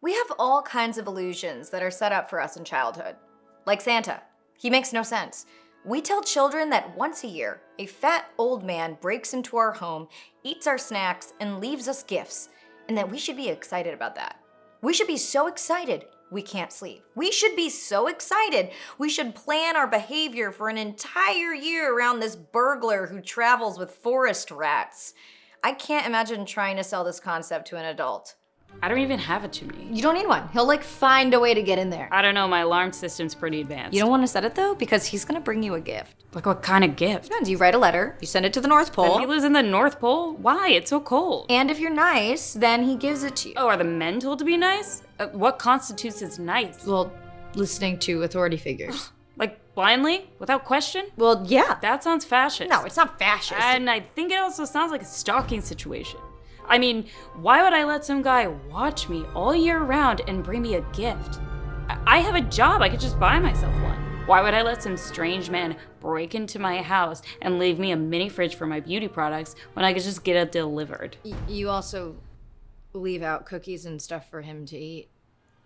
We have all kinds of illusions that are set up for us in childhood. Like Santa. He makes no sense. We tell children that once a year, a fat old man breaks into our home, eats our snacks, and leaves us gifts, and that we should be excited about that. We should be so excited we can't sleep. We should be so excited we should plan our behavior for an entire year around this burglar who travels with forest rats. I can't imagine trying to sell this concept to an adult. I don't even have a chimney. You don't need one. He'll find a way to get in there. I don't know, my alarm system's pretty advanced. You don't want to set it though? Because he's gonna bring you a gift. Like what kind of gift? Depends. You write a letter, you send it to the North Pole. Then he lives in the North Pole? Why? It's so cold. And if you're nice, then he gives it to you. Oh, are the men told to be nice? What constitutes as nice? Well, listening to authority figures. Like blindly? Without question? Well, yeah. That sounds fascist. No, it's not fascist. And I think it also sounds like a stalking situation. I mean, why would I let some guy watch me all year round and bring me a gift? I have a job, I could just buy myself one. Why would I let some strange man break into my house and leave me a mini fridge for my beauty products when I could just get it delivered? You also leave out cookies and stuff for him to eat.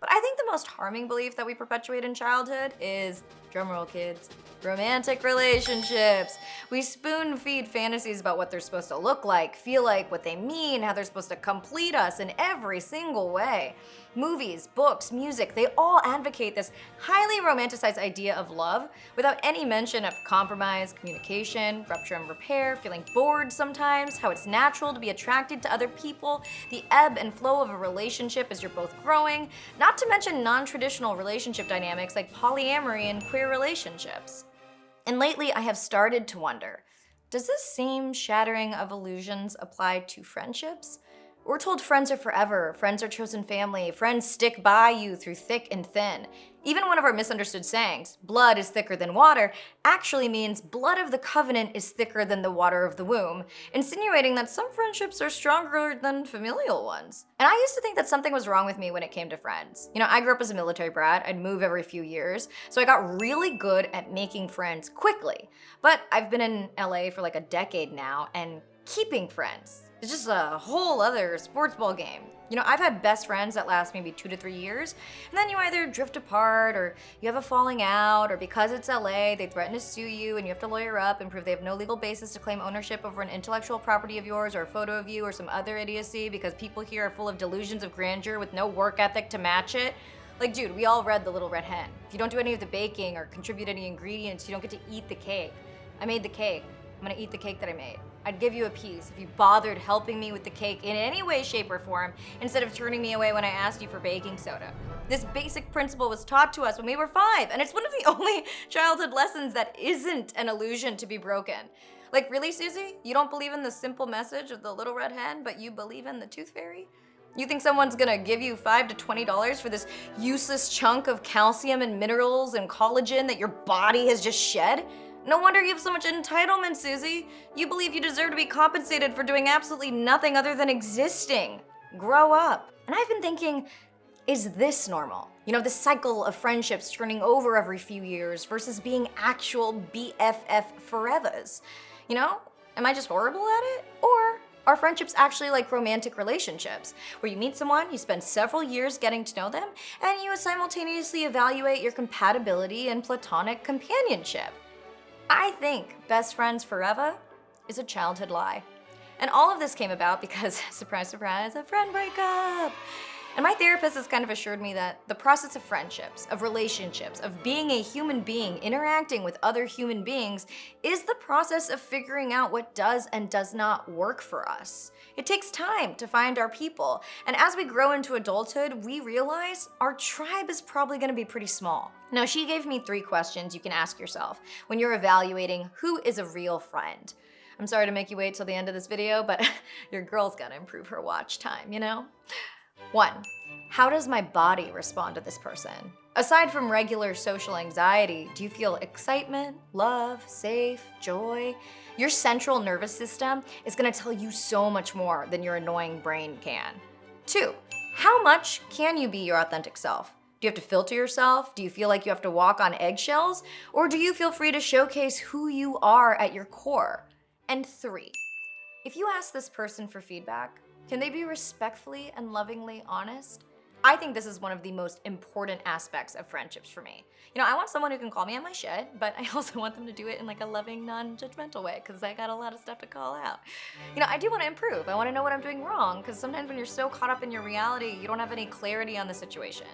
But I think the most harming belief that we perpetuate in childhood is, drumroll kids, romantic relationships. We spoon feed fantasies about what they're supposed to look like, feel like, what they mean, how they're supposed to complete us in every single way. Movies, books, music, they all advocate this highly romanticized idea of love without any mention of compromise, communication, rupture and repair, feeling bored sometimes, how it's natural to be attracted to other people, the ebb and flow of a relationship as you're both growing, not to mention non-traditional relationship dynamics like polyamory and queer relationships. And lately I have started to wonder, does this same shattering of illusions apply to friendships? We're told friends are forever, friends are chosen family, friends stick by you through thick and thin. Even one of our misunderstood sayings, blood is thicker than water, actually means blood of the covenant is thicker than the water of the womb, insinuating that some friendships are stronger than familial ones. And I used to think that something was wrong with me when it came to friends. You know, I grew up as a military brat, I'd move every few years, so I got really good at making friends quickly. But I've been in LA for like a decade now, and keeping friends, it's just a whole other sports ball game. You know, I've had best friends that last maybe 2 to 3 years, and then you either drift apart or you have a falling out, or because it's LA, they threaten to sue you and you have to lawyer up and prove they have no legal basis to claim ownership over an intellectual property of yours or a photo of you or some other idiocy because people here are full of delusions of grandeur with no work ethic to match it. Like, dude, we all read The Little Red Hen. If you don't do any of the baking or contribute any ingredients, you don't get to eat the cake. I made the cake. I'm gonna eat the cake that I made. I'd give you a piece if you bothered helping me with the cake in any way, shape, or form instead of turning me away when I asked you for baking soda. This basic principle was taught to us when we were 5, and it's one of the only childhood lessons that isn't an illusion to be broken. Like, really, Susie? You don't believe in the simple message of the Little Red Hen, but you believe in the Tooth Fairy? You think someone's gonna give you $5 to $20 for this useless chunk of calcium and minerals and collagen that your body has just shed? No wonder you have so much entitlement, Susie. You believe you deserve to be compensated for doing absolutely nothing other than existing. Grow up. And I've been thinking, is this normal? You know, the cycle of friendships turning over every few years versus being actual BFF forevers. You know, am I just horrible at it? Or are friendships actually like romantic relationships, where you meet someone, you spend several years getting to know them, and you simultaneously evaluate your compatibility and platonic companionship? I think best friends forever is a childhood lie. And all of this came about because, surprise, surprise, a friend breakup. And my therapist has kind of assured me that the process of friendships, of relationships, of being a human being, interacting with other human beings, is the process of figuring out what does and does not work for us. It takes time to find our people. And as we grow into adulthood, we realize our tribe is probably gonna be pretty small. Now, she gave me 3 questions you can ask yourself when you're evaluating who is a real friend. I'm sorry to make you wait till the end of this video, but your girl's gotta improve her watch time, you know? 1, how does my body respond to this person? Aside from regular social anxiety, do you feel excitement, love, safe, joy? Your central nervous system is gonna tell you so much more than your annoying brain can. 2, how much can you be your authentic self? Do you have to filter yourself? Do you feel like you have to walk on eggshells? Or do you feel free to showcase who you are at your core? And 3, if you ask this person for feedback, can they be respectfully and lovingly honest? I think this is one of the most important aspects of friendships for me. I want someone who can call me on my shit, but I also want them to do it in like a loving, non-judgmental way, because I got a lot of stuff to call out. I do want to improve. I want to know what I'm doing wrong, because sometimes when you're so caught up in your reality, you don't have any clarity on the situation.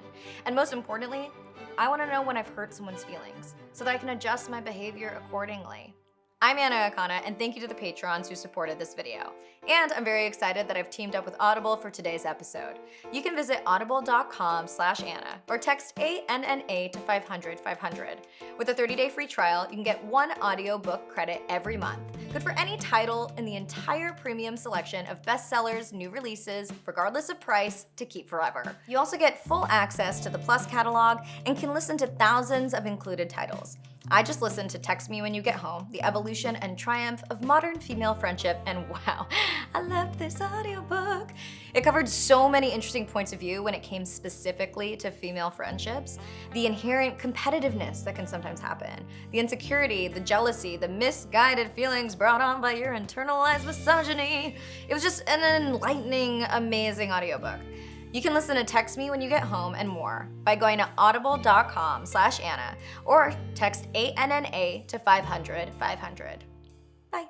And most importantly, I want to know when I've hurt someone's feelings, so that I can adjust my behavior accordingly. I'm Anna Akana, and thank you to the patrons who supported this video. And I'm very excited that I've teamed up with Audible for today's episode. You can visit audible.com/Anna or text ANNA to 500-500. With a 30-day free trial, you can get 1 audiobook credit every month. Good for any title in the entire premium selection of bestsellers, new releases, regardless of price, to keep forever. You also get full access to the Plus catalog and can listen to thousands of included titles. I just listened to Text Me When You Get Home, The Evolution and Triumph of Modern Female Friendship, and wow, I loved this audiobook. It covered so many interesting points of view when it came specifically to female friendships. The inherent competitiveness that can sometimes happen, the insecurity, the jealousy, the misguided feelings brought on by your internalized misogyny. It was just an enlightening, amazing audiobook. You can listen to Text Me When You Get Home and more by going to audible.com/Anna or text ANNA to 500-500. Bye.